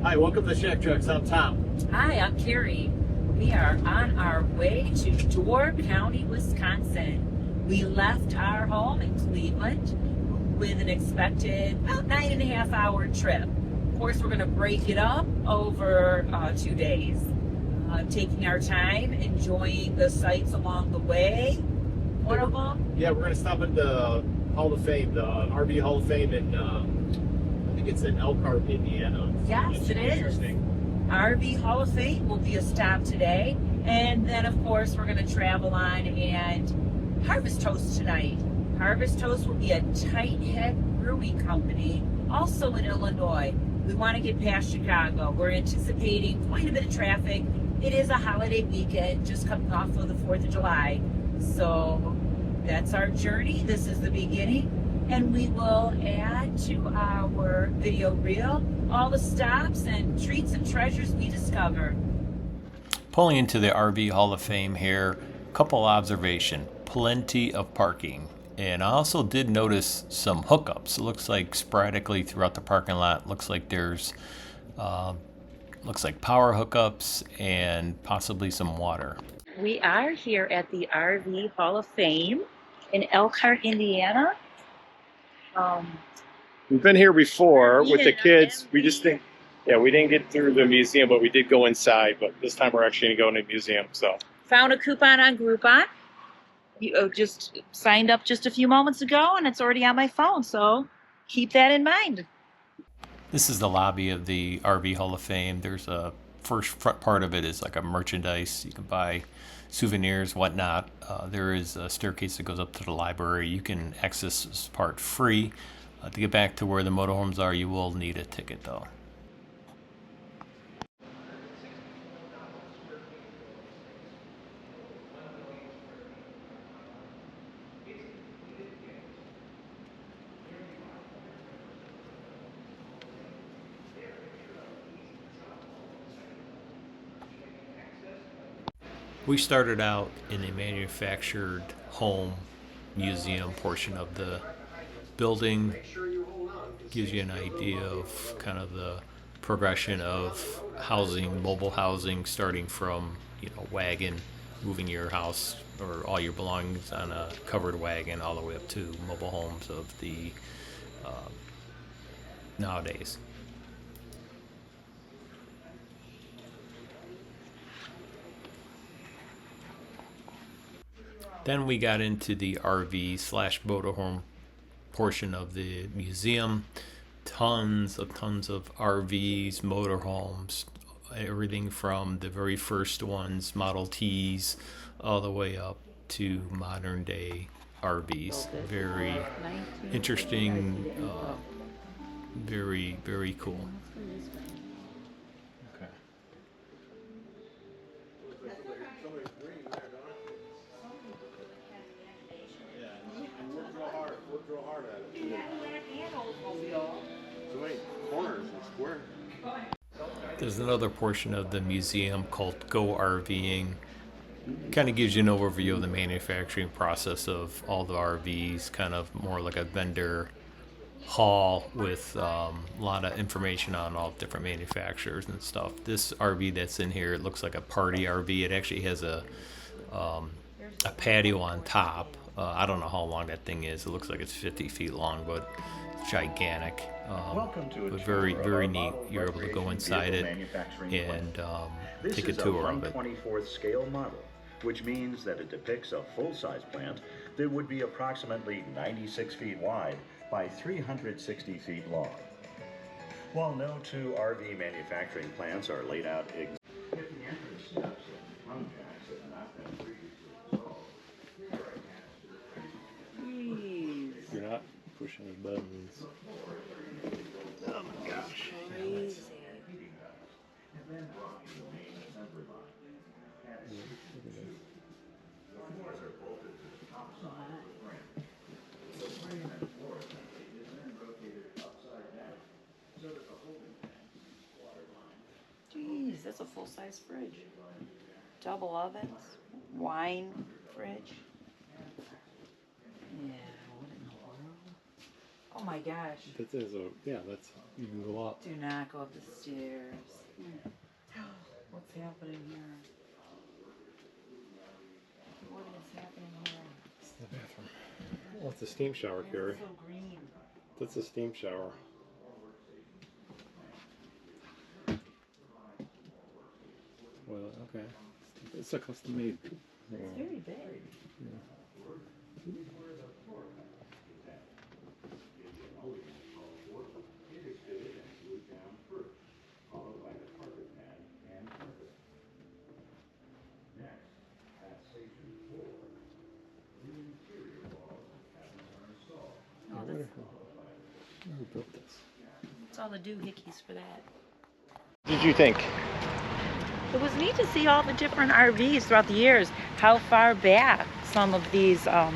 Hi, welcome to Shack Trucks. I'm Tom. Hi, I'm Carrie. We are on our way to Door County, Wisconsin. We left our home in Cleveland with an expected about 9.5 hour trip. Of course, we're going to break it up over 2 days, taking our time, enjoying the sights along the way. One of them? Yeah, we're going to stop at the Hall of Fame, the RV Hall of Fame in, I think it's in Elkhart, Indiana. Yes, it is. RV Hall of Fame will be a stop today. And then, of course, we're going to travel on and Harvest Toast tonight. Harvest Toast will be a Tight Head Brewing Company, also in Illinois. We want to get past Chicago. We're anticipating quite a bit of traffic. It is a holiday weekend, just coming off of the 4th of July. So that's our journey. This is the beginning. And we will add to our video reel all the stops and treats and treasures we discover. Pulling into the RV Hall of Fame here, couple observation, plenty of parking. And I also did notice some hookups. It looks like sporadically throughout the parking lot, looks like there's looks like power hookups and possibly some water. We are here at the RV Hall of Fame in Elkhart, Indiana. We've been here before with the kids. We just think, we didn't get through the museum, but we did go inside. But this time we're actually going to go in the museum. So Found a coupon on Groupon. You just signed up just a few moments ago, and it's already on my phone. So keep that in mind. This is the lobby of the RV Hall of Fame. There's a front part of it is like a merchandise. You can buy souvenirs, whatnot. There is a staircase that goes up to the library. You can access this part free. To get back to where the motorhomes are, you will need a ticket though. We started out in the manufactured home museum portion of the building. Gives you an idea of kind of the progression of housing, mobile housing, starting from wagon, moving your house or all your belongings on a covered wagon, all the way up to mobile homes of the nowadays. Then we got into the RV/motorhome portion of the museum. Tons of RVs, motorhomes, everything from the very first ones, Model Ts, all the way up to modern day RVs. Very interesting, very, very cool. There's another portion of the museum called Go RVing. Kind of gives you an overview of the manufacturing process of all the RVs, kind of more like a vendor hall with a lot of information on all different manufacturers and stuff. This RV that's in here, it looks like a party RV. It actually has a patio on top. I don't know how long that thing is. It looks like it's 50 feet long, but it's gigantic. Welcome to but very, very neat. You're able to go inside it and take a tour of it. This is a 1/24th scale model, which means that it depicts a full-size plant that would be approximately 96 feet wide by 360 feet long. While no two RV manufacturing plants are laid out exactly, if the entrance steps and plunge jacks have not been previously installed. you're not pushing any buttons. Oh my gosh. Crazy. Jeez, that's a full-size fridge. Double ovens, wine fridge. Yeah, what in the world? Oh my gosh. That is that's, you can go up. Do not go up the stairs. What's happening here? What is happening here? It's the bathroom. Oh, it's a steam shower, Carrie. It's so green. That's a steam shower. Well, okay. It's a custom made. It's very big. Who built this? It's all the doohickeys for that. What did you think? It was neat to see all the different RVs throughout the years, how far back some of these, I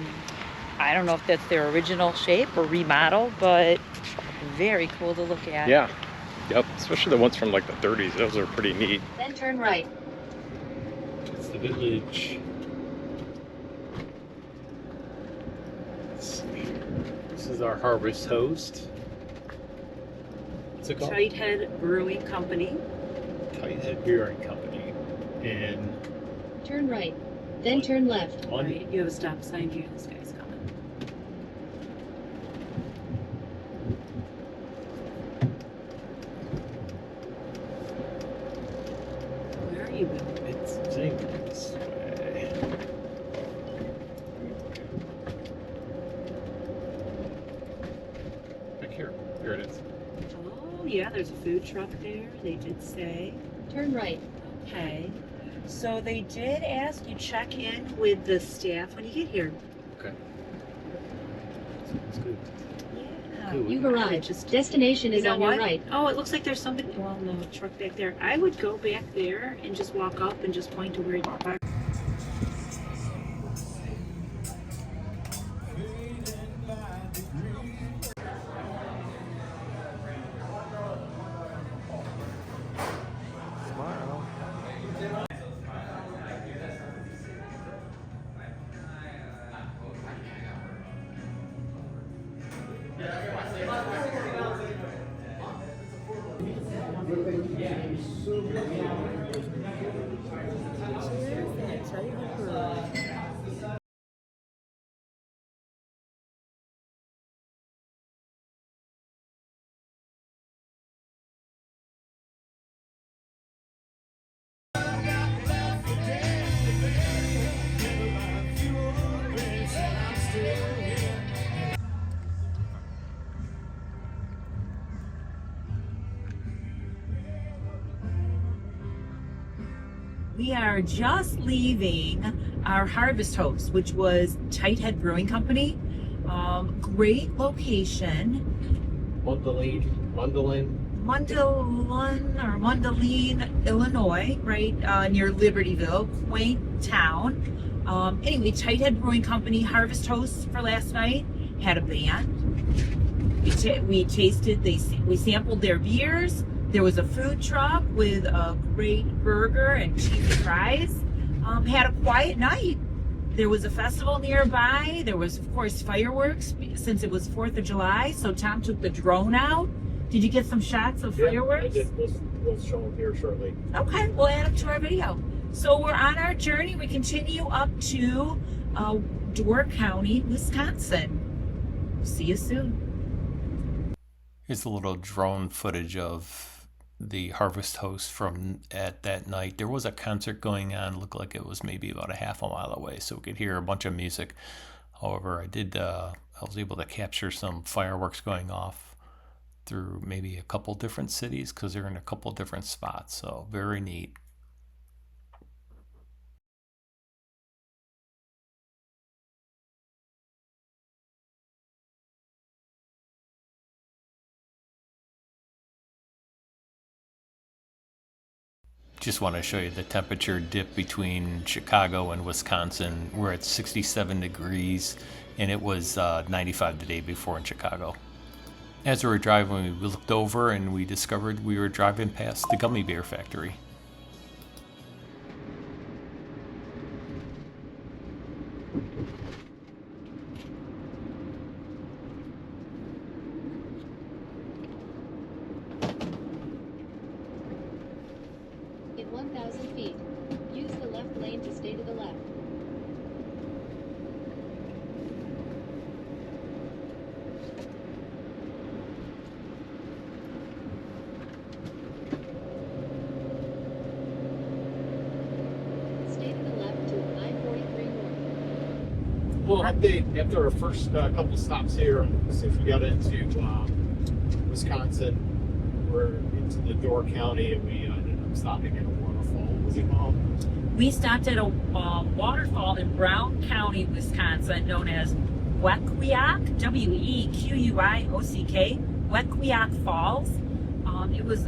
don't know if that's their original shape or remodel, but very cool to look at. Yeah. Yep. Especially the ones from like the 30s. Those are pretty neat. Then turn right. It's the village. Let's see. This is our harvest host. What's it called? Tighthead Brewing Company. Tighthead Brewing Company. And Turn right. Then turn left. All right, you have a stop sign here. This guy's coming. Where are you going? it's saying this way. Back here. Here it is. Oh, yeah, there's a food truck there. They did say. Turn right. Okay. So they did ask you check in with the staff when you get here. Okay. It's good. Yeah. Cool. You've arrived. Destination is You know on your what? right. Oh, it looks like there's somebody. Well, no, truck back there. I would go back there and just walk up and just point to where you are. We are just leaving our harvest host, which was Tighthead Brewing Company. Great location. Mundelein, Illinois, right near Libertyville, quaint town. Anyway, Tighthead Brewing Company harvest hosts for last night had a band. We tasted, we sampled their beers. There was a food truck with a great burger and cheesy fries. Had a quiet night. There was a festival nearby. There was, of course, fireworks since it was 4th of July. So Tom took the drone out. Did you get some shots of fireworks? I did. We'll show them here shortly. Okay, we'll add them to our video. So we're on our journey. We continue up to Door County, Wisconsin. See you soon. Here's a little drone footage of the harvest host from at that night. There was a concert going on. Looked like it was maybe about a half a mile away, so we could hear a bunch of music. However, I was able to capture some fireworks going off through maybe a couple different cities because they're in a couple different spots. So very neat. Just want to show you the temperature dip between Chicago and Wisconsin. We're at 67 degrees and it was 95 the day before in Chicago. As we were driving, we looked over and we discovered we were driving past the gummy bear factory. feet. Use the left lane to stay to the left. Stay to the left to I-43 North. Well, update after our first couple stops here, since we got into Wisconsin, we're into the Door County, and we ended up stopping at a waterfall. What was it called? We stopped at a waterfall in Brown County, Wisconsin, known as Wequiak, Wequiock, Wequiak Falls. It was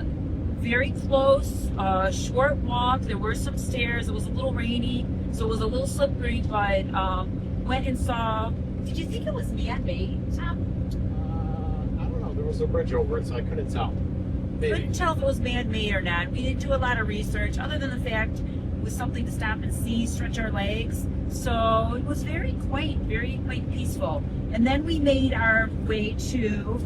very close, short walk. There were some stairs. It was a little rainy, so it was a little slippery, but went and saw. Did you think it was man-made, Tom? I don't know. There was a bridge over it, so I couldn't tell. Maybe. Couldn't tell if it was man-made or not. We didn't do a lot of research, other than the fact it was something to stop and see, stretch our legs. So it was very quaint peaceful. And then we made our way to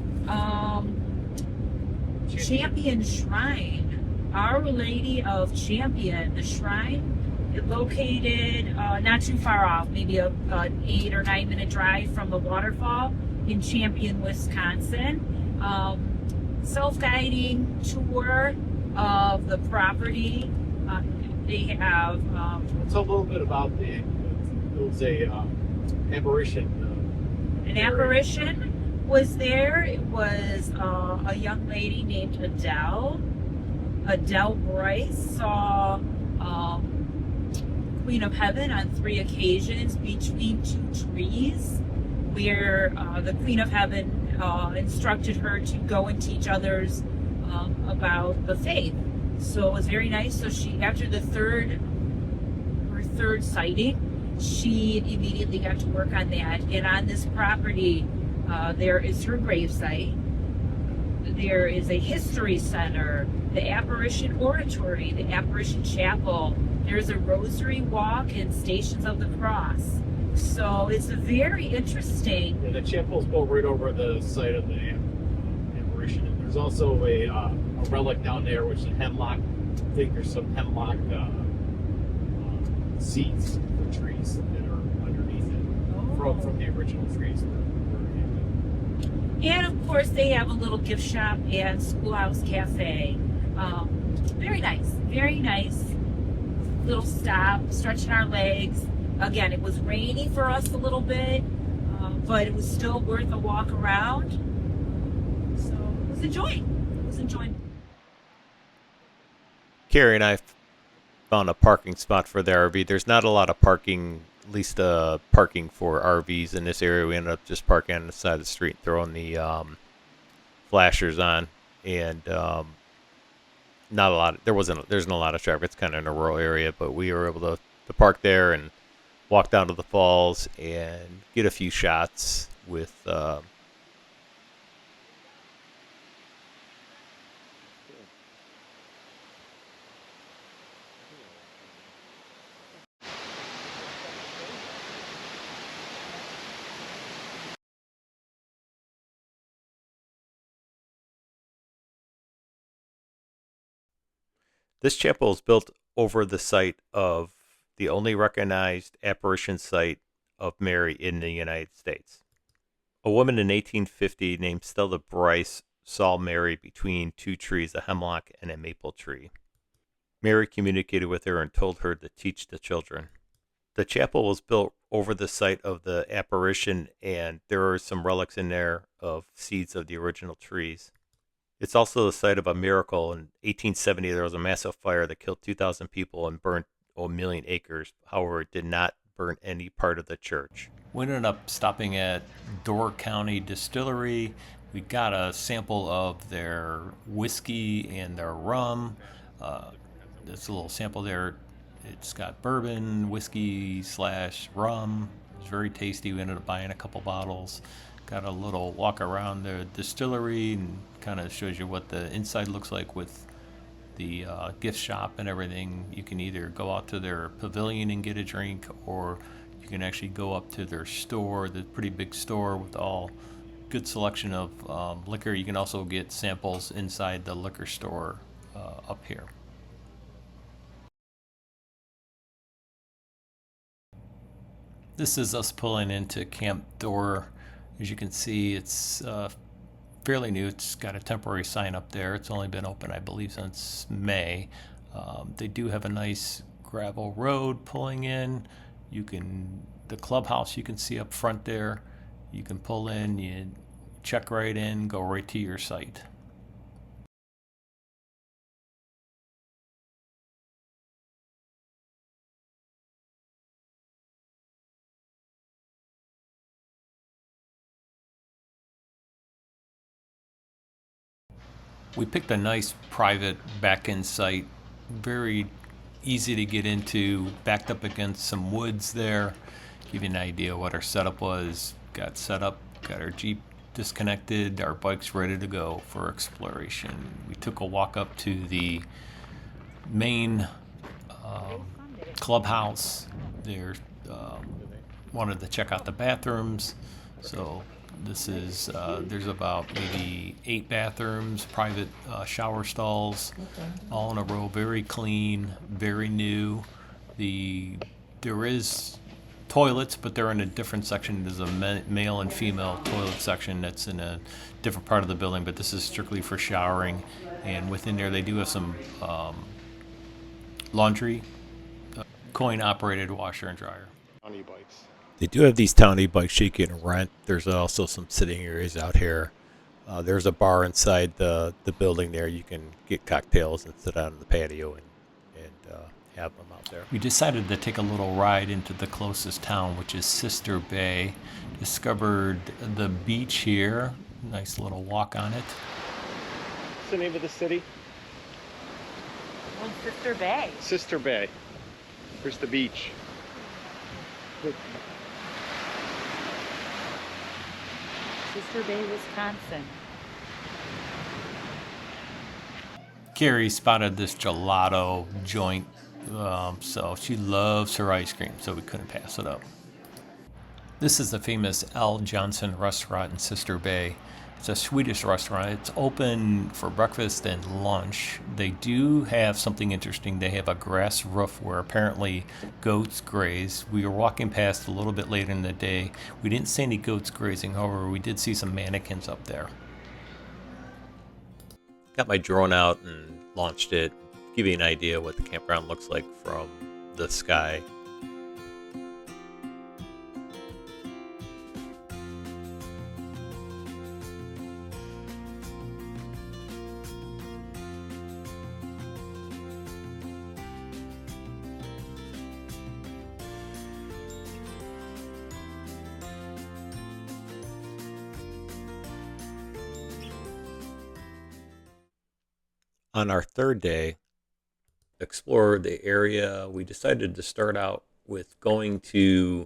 Champion Shrine, Our Lady of Champion. The shrine is located not too far off, maybe an 8 or 9 minute drive from the waterfall in Champion, Wisconsin. Self-guiding tour of the property. They have Tell a little bit about it was a apparition. an apparition was there. It was a young lady named Adele. Adele Bryce saw Queen of Heaven on 3 occasions between 2 trees, where the Queen of Heaven instructed her to go and teach others about the faith. So it was very nice. So she, after her third sighting, she immediately got to work on that. And on this property, there is her gravesite. There is a history center, the apparition oratory, the apparition chapel. There's a rosary walk and stations of the cross. So it's very interesting. And the chapel's built right over the site of the apparition. And there's also a relic down there, which is a hemlock. I think there's some hemlock seeds for trees that are underneath it from the original trees. And of course, they have a little gift shop and Schoolhouse Cafe. Very nice little stop, stretching our legs. Again, it was rainy for us a little bit, but it was still worth a walk around. So it was enjoying. Carrie and I found a parking spot for the RV. There's not a lot of parking, at least parking for RVs in this area. We ended up just parking on the side of the street, throwing the flashers on, and not a lot. There's not a lot of traffic. It's kind of in a rural area, but we were able to park there and walk down to the falls and get a few shots with This chapel is built over the site of the only recognized apparition site of Mary in the United States. A woman in 1850 named Stella Bryce saw Mary between 2 trees, a hemlock and a maple tree. Mary communicated with her and told her to teach the children. The chapel was built over the site of the apparition, and there are some relics in there of seeds of the original trees. It's also the site of a miracle. In 1870, there was a massive fire that killed 2,000 people and burned 1 million acres. However, it did not burn any part of the church. We ended up stopping at Door County Distillery. We got a sample of their whiskey and their rum. There's a little sample there. It's got bourbon, whiskey / rum. It's very tasty. We ended up buying a couple bottles. Got a little walk around the distillery and kind of shows you what the inside looks like with the gift shop and everything. You can either go out to their pavilion and get a drink, or you can actually go up to their store, the pretty big store with all good selection of liquor. You can also get samples inside the liquor store up here. This is us pulling into CampDoor. As you can see, it's fairly new. It's got a temporary sign up there. It's only been open, I believe, since May. They do have a nice gravel road pulling in. The clubhouse you can see up front there. You can pull in, you check right in, go right to your site. We picked a nice private back-end site, very easy to get into, backed up against some woods there. Give you an idea what our setup was. Got set up, got our Jeep disconnected, our bikes ready to go for exploration. We took a walk up to the main clubhouse. There, wanted to check out the bathrooms. So this is, there's about maybe 8 bathrooms, private shower stalls, all in a row, very clean, very new. There is toilets, but they're in a different section. There's a male and female toilet section that's in a different part of the building, but this is strictly for showering. And within there, they do have some laundry, coin-operated washer and dryer. On e-bikes. They do have these town e-bikes you can rent. There's also some sitting areas out here. There's a bar inside the building there. You can get cocktails and sit out on the patio and have them out there. We decided to take a little ride into the closest town, which is Sister Bay. Discovered the beach here. Nice little walk on it. What's the name of the city? Well, Sister Bay. Sister Bay. Here's the beach. Sister Bay, Wisconsin. Carrie spotted this gelato joint, so she loves her ice cream, so we couldn't pass it up. This is the famous L. Johnson restaurant in Sister Bay. It's a Swedish restaurant. It's open for breakfast and lunch. They do have something interesting. They have a grass roof where apparently goats graze. We were walking past a little bit later in the day. We didn't see any goats grazing. However, we did see some mannequins up there. Got my drone out and launched it. Give you an idea what the campground looks like from the sky. On our third day, explore the area. We decided to start out with going to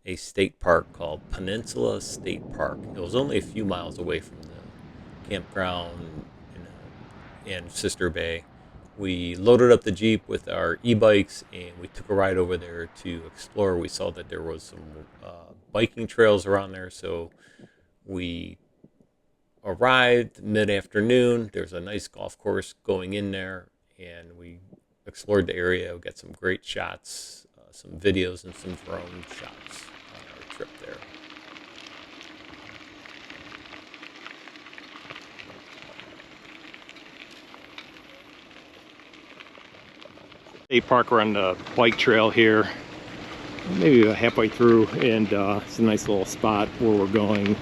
a state park called Peninsula State Park. It was only a few miles away from the campground in Sister Bay. We loaded up the Jeep with our e-bikes and we took a ride over there to explore. We saw that there was some biking trails around there, so we arrived mid-afternoon. There's a nice golf course going in there, and we explored the area. We got some great shots, some videos, and some drone shots on our trip there. State park, we're on the bike trail here, maybe about halfway through, and it's a nice little spot where we're going,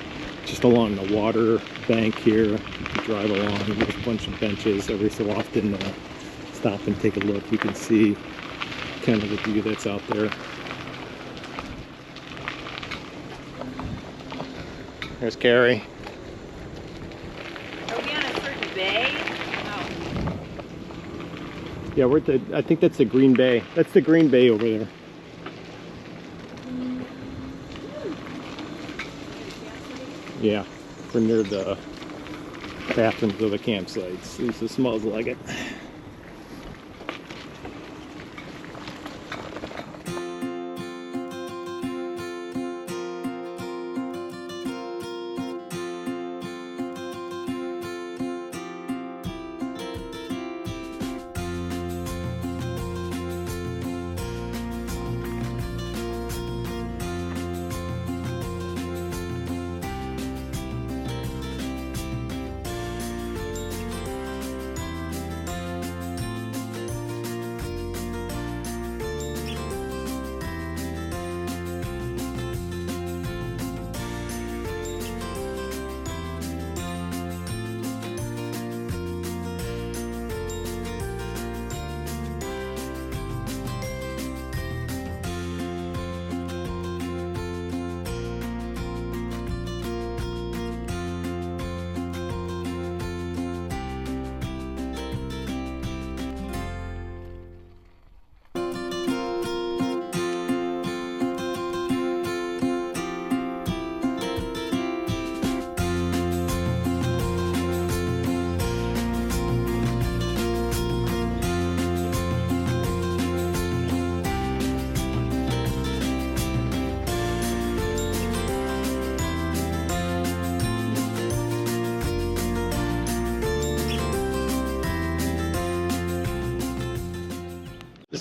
just along the water bank here. You can drive along. There's a bunch of benches. Every so often stop and take a look. You can see kind of the view that's out there. There's Carrie. Are we on a certain bay? Oh. Yeah, we're at the, I think that's the Green Bay. That's the Green Bay over there. Yeah, we're near the bathrooms of the campsites. At least it smells like it.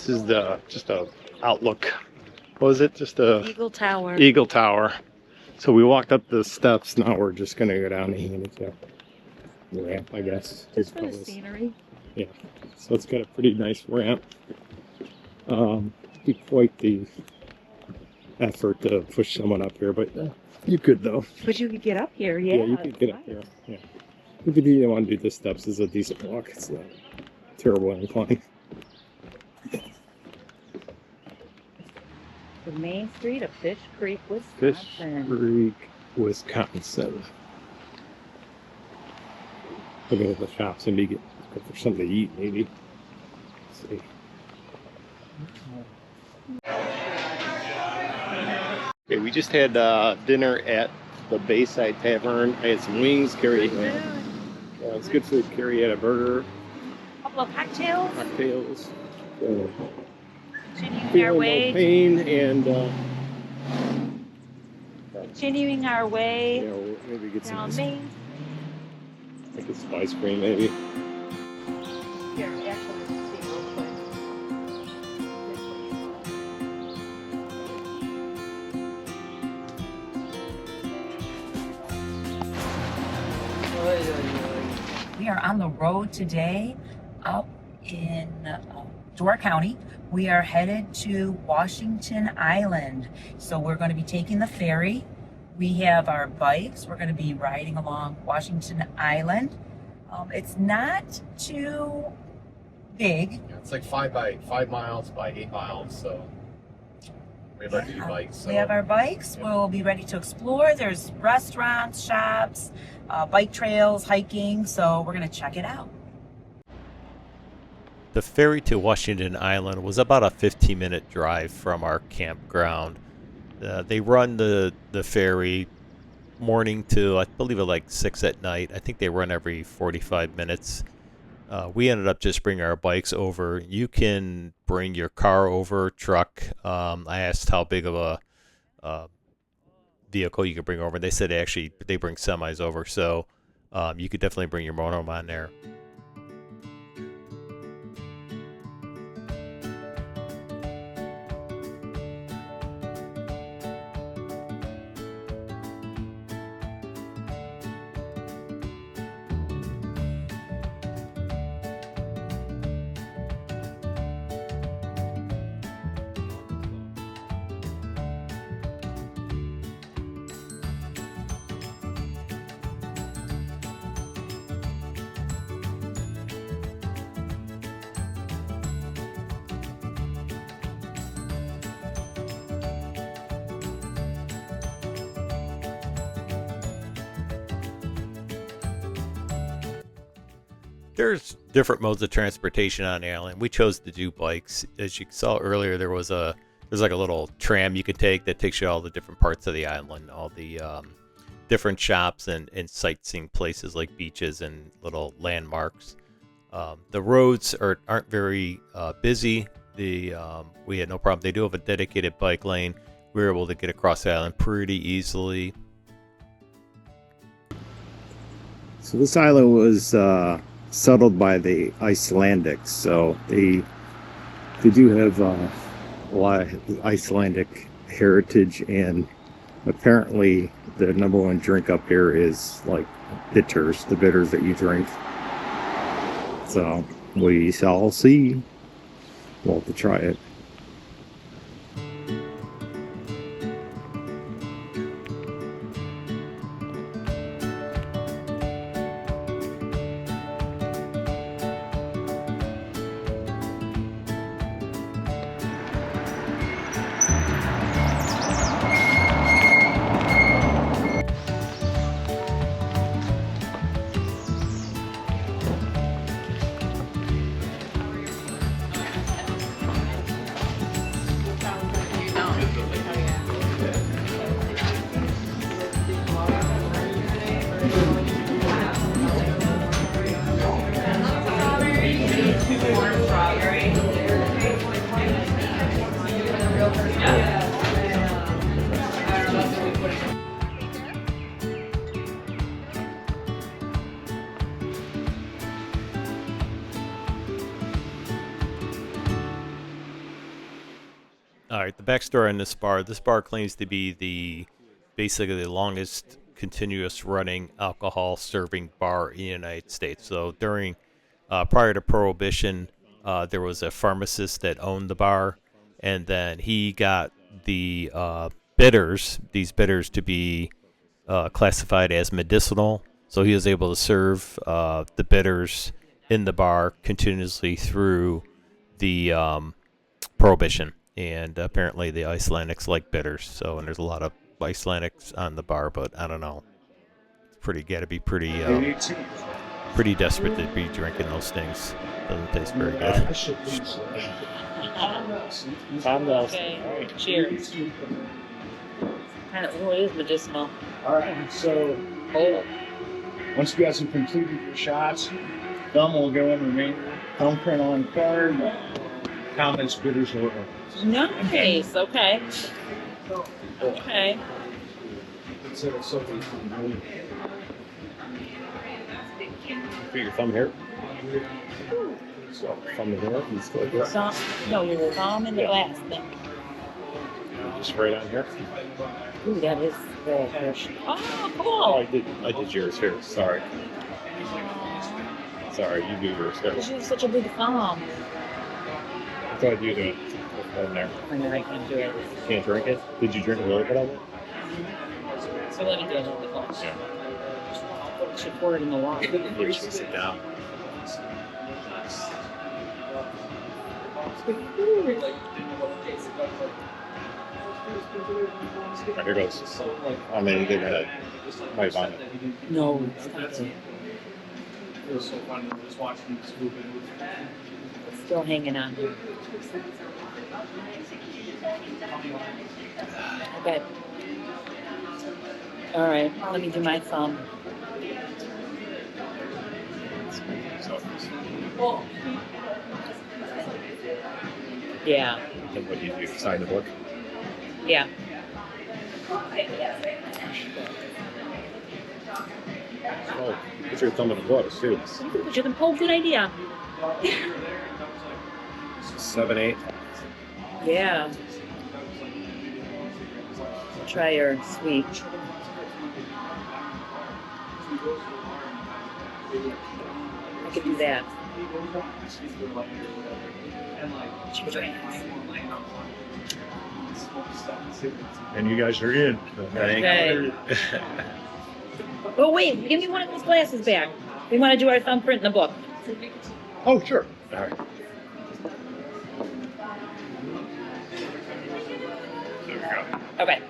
This is just a outlook. What was it? Just a Eagle Tower. Eagle Tower. So we walked up the steps. Now we're just gonna go down the handicap ramp, I guess. Just for the scenery. Yeah. So it's got a pretty nice ramp. Be quite the effort to push someone up here, but you could though. But you could get up here, yeah. Yeah, you could get up here. Yeah. If you didn't want to do the steps, it's a decent walk. It's not terrible incline. The main street of Fish Creek, Fish Wisconsin. Creek, Wisconsin. Looking at the shops and go for something to eat, maybe. Let's see. Okay, we just had dinner at the Bayside Tavern. I had some wings. Carrie, it's good food. Carrie had a burger. A couple of cocktails. Cocktails. Continuing our way. No pain and Continuing our way maybe get some down Main. like some ice cream, maybe. Here, actually, let's see real quick. We are on the road today up in Door County. We are headed to Washington Island. So we're going to be taking the ferry. We have our bikes. We're going to be riding along Washington Island. It's not too big. Yeah, it's like 5 miles by 8 miles, so we have our two bikes. So. We have our bikes. We'll be ready to explore. There's restaurants, shops, bike trails, hiking. So we're going to check it out. The ferry to Washington Island was about a 15-minute drive from our campground. They run the ferry morning to, I believe, at like 6 at night. I think they run every 45 minutes. We ended up just bringing our bikes over. You can bring your car over, truck. I asked how big of a vehicle you could bring over. They said they bring semis over, so you could definitely bring your motorhome on there. There's different modes of transportation on the island. We chose to do bikes. As you saw earlier, there's like a little tram you can take that takes you all the different parts of the island, all the different shops and sightseeing places like beaches and little landmarks. The roads aren't very busy. We had no problem. They do have a dedicated bike lane. We were able to get across the island pretty easily. So this island was settled by the Icelandics, so they do have a lot of Icelandic heritage, and apparently the number one drink up here is like bitters, the bitters that you drink. So we shall see. We'll have to try it. All right, the backstory on this bar. This bar claims to be basically the longest continuous running alcohol serving bar in the United States. So during prior to Prohibition, there was a pharmacist that owned the bar, and then he got the these bitters to be classified as medicinal. So he was able to serve the bitters in the bar continuously through the Prohibition. And apparently the Icelandics like bitters. So, and there's a lot of Icelandics on the bar, but I don't know. It's got to be pretty desperate to be drinking those things. Doesn't taste very good. Okay. Cheers. Kind of, it is medicinal. All right, so once you guys have completed your shots, thumb will go in remainder. Thumbprint on card. Comments, bitters, or Nice. Okay. Okay. Put your thumb here. So, thumb in here. You just go like this. No, your thumb in the glass thing. Just right on here. Ooh, that is very fresh. Oh, Oh, cool. I did yours here. Sorry. Sorry, you do yours here. Because you have such a big thumb. Go ahead, you do it. Over there. I know I can do it. Can't drink it? Did you drink a little bit of it? So let me do a little bit more. Yeah. You should pour it in the water. You should sit down. Right, here goes. I mean, they're gonna might find it. No, it's not good. It was so fun just watching this movie. It's still hanging on. Okay. All right, let me do my thumb. Yeah, And what do you do? Sign the book? yeah. Oh, put your thumb in the books too. But you can pull. Good idea. 7, 8. Yeah. Try your sweet. I could do that. And you guys are in. Okay. Oh wait, give me one of those glasses back. We want to do our thumbprint in the book. Oh, sure. All right. There we go. Okay.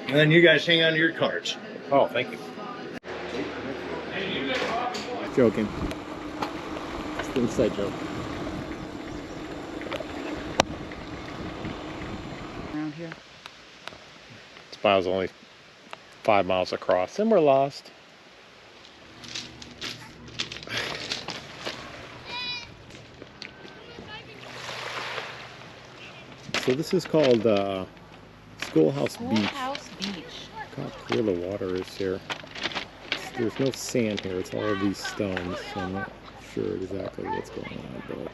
And then you guys hang on to your cards. Oh, thank you. Joking. It's the inside joke. Around here. This mile's only 5 miles across, and we're lost. So this is called Schoolhouse Beach. Schoolhouse Beach. Look how clear the water is here. There's no sand here, it's all of these stones, so I'm not sure exactly what's going on, but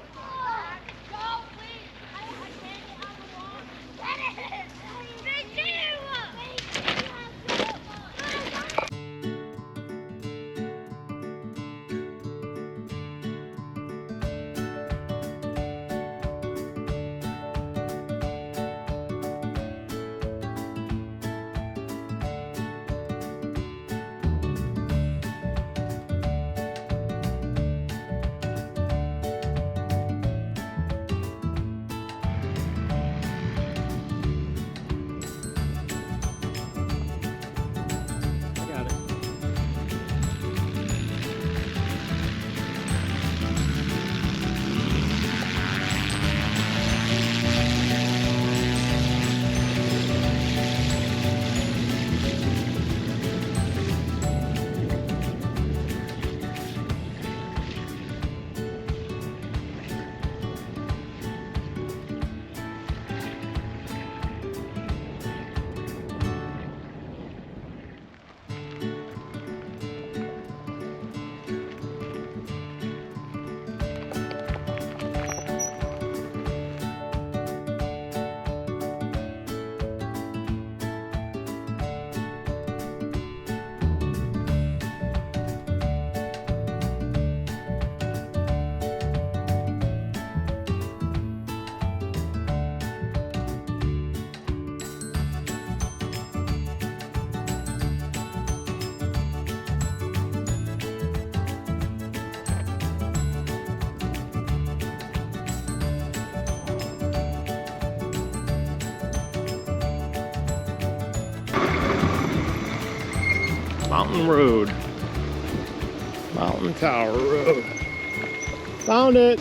Mountain Road. Mountain Tower Road. Found it.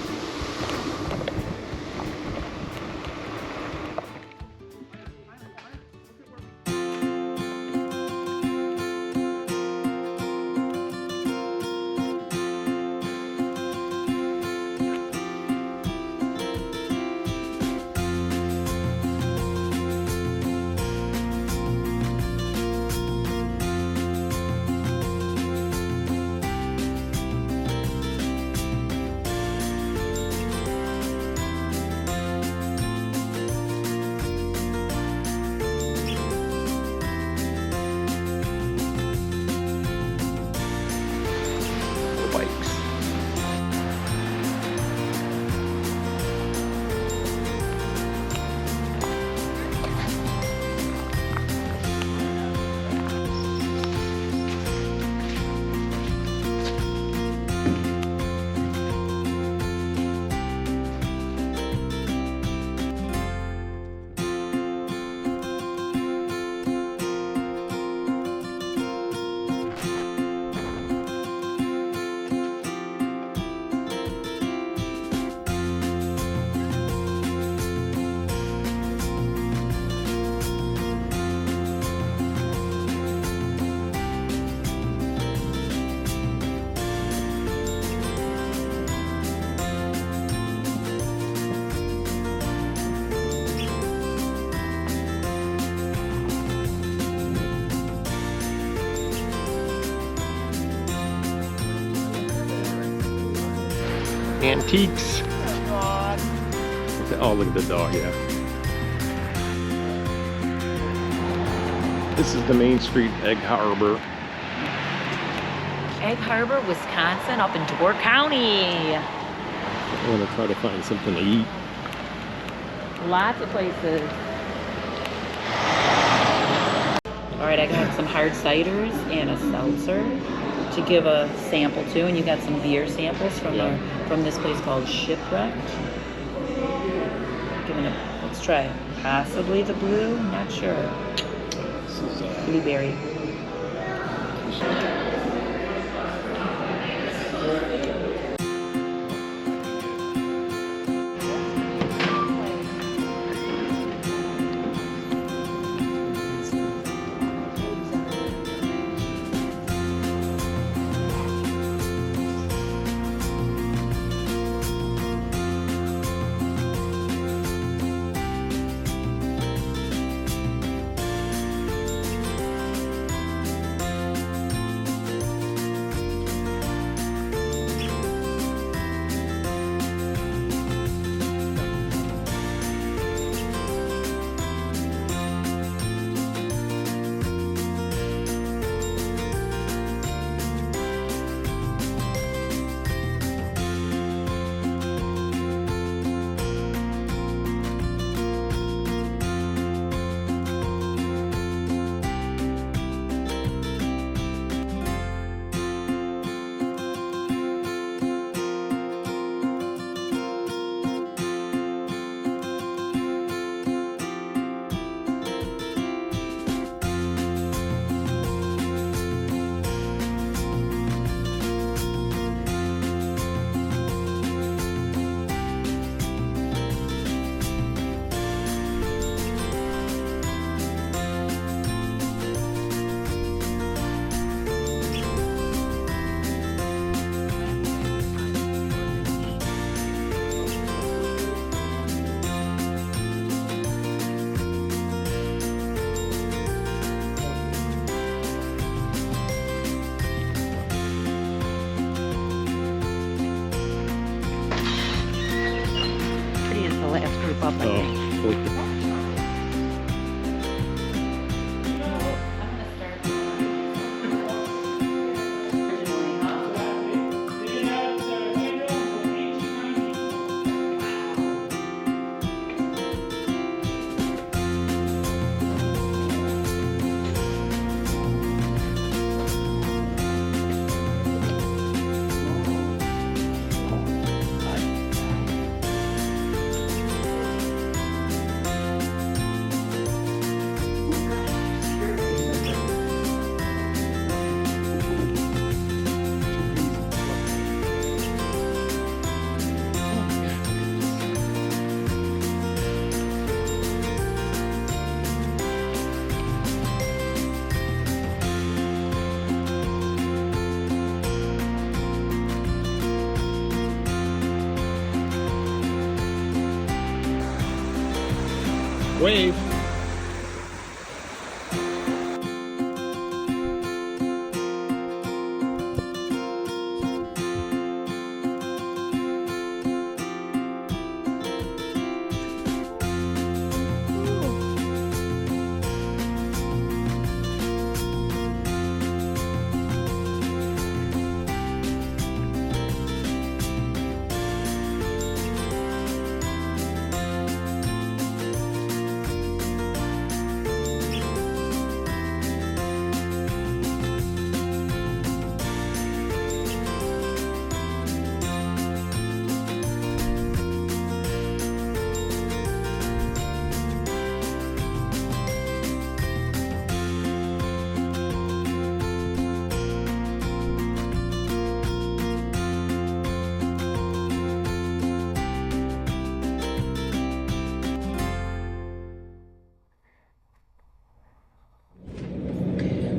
Bikes. Antiques. Oh, look at the dog, yeah. This is the Main Street Egg Harbor. Egg Harbor, Wisconsin, up in Door County. I want to try to find something to eat. Lots of places. All right, I got some hard ciders and a seltzer to give a sample to, and you got some beer samples from from this place called Shipwrecked. Let's try it. Possibly the blue, not sure. This is Blueberry. Wave.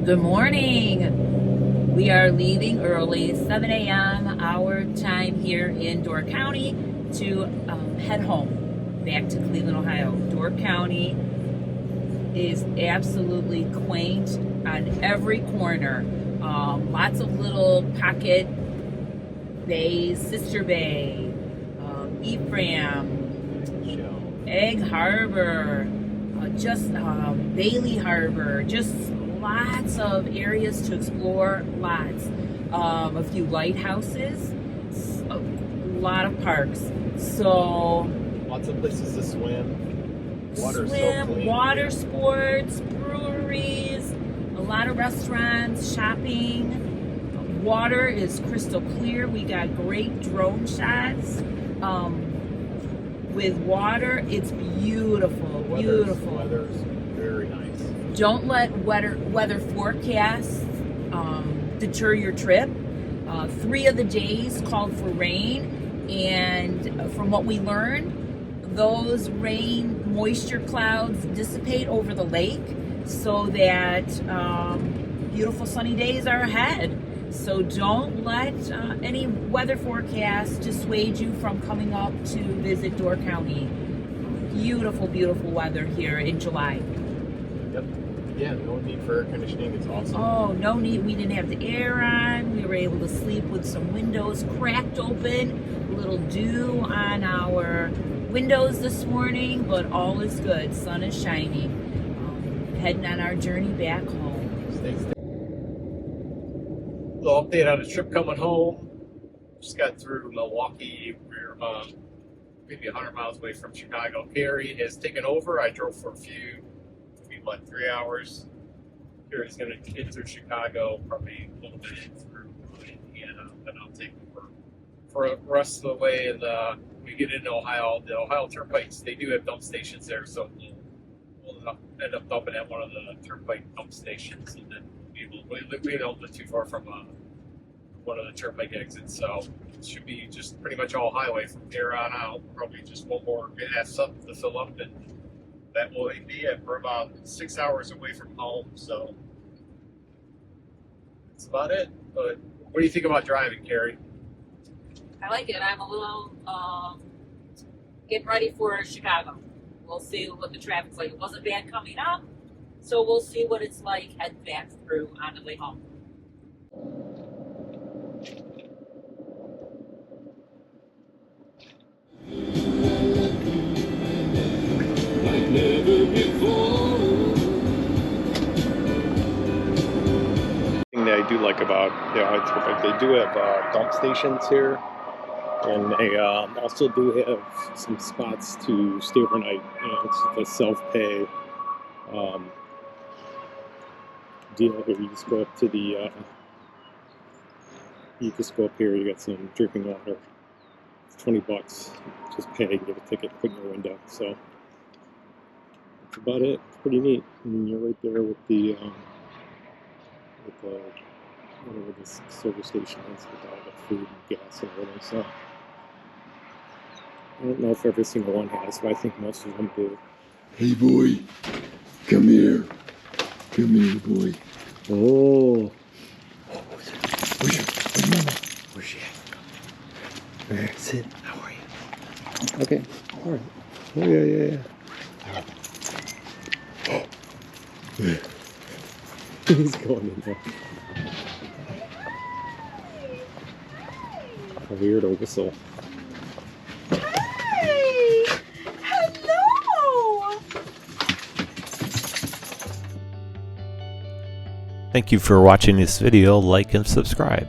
Good morning. We are leaving early, 7 a.m. our time here in Door County to head home back to Cleveland, Ohio. Door County is absolutely quaint on every corner. Lots of little pocket bays, Sister Bay, Ephraim, Egg Harbor, Bailey Harbor, just lots of areas to explore, lots. A few lighthouses, a lot of parks. So Lots of places to swim. Water's so swim, clean. water sports, breweries, a lot of restaurants, shopping. Water is crystal clear. We got great drone shots. With water, it's beautiful, beautiful. Weather's very nice. Don't let weather forecasts deter your trip. 3 of the days called for rain, and from what we learned, those rain moisture clouds dissipate over the lake so that beautiful sunny days are ahead. So don't let any weather forecast dissuade you from coming up to visit Door County. Beautiful, beautiful weather here in July. Yep. Yeah, no need for air conditioning. It's awesome. Oh, no need. We didn't have the air on. We were able to sleep with some windows cracked open. A little dew on our windows this morning, but all is good. Sun is shining. Heading on our journey back home. Stay. Little update on the trip coming home. Just got through Milwaukee. We're maybe 100 miles away from Chicago. Carrie has taken over. I drove for a few, maybe about 3 hours. Carrie's going to get through Chicago, probably a little bit through Indiana. Then I'll take over for the rest of the way. And we get into Ohio. The Ohio Turnpikes, they do have dump stations there, so we'll end up dumping at one of the Turnpike dump stations, and then we don't live too far from one of the Turnpike exits, so it should be just pretty much all highway from here on out. Probably just one more gas up to fill up, and that will be it. We're about 6 hours away from home, so that's about it. But what do you think about driving, Carrie? I like it. I'm a little getting ready for Chicago. We'll see what the traffic's like. It wasn't bad coming up, so we'll see what it's like heading back through on the way home. Like never before. Thing that I do like about they do have dump stations here, and they also do have some spots to stay overnight. You know, it's a self-pay deal here. You just go up to the you just go up here. You got some drinking water. It's $20. Just pay, get a ticket, put in your window. So that's about it. It's pretty neat. And you're right there with the whatever this service station is with all the food and gas and everything. So I don't know if every single one has, but I think most of them do. Hey boy, come here. Come here, boy. Oh. Where's mama? Where's she at? There, sit. How are you? Okay. All right. Oh yeah. All right. He's going in there. Over here to whistle. Hey! Hello! Thank you for watching this video. Like and subscribe.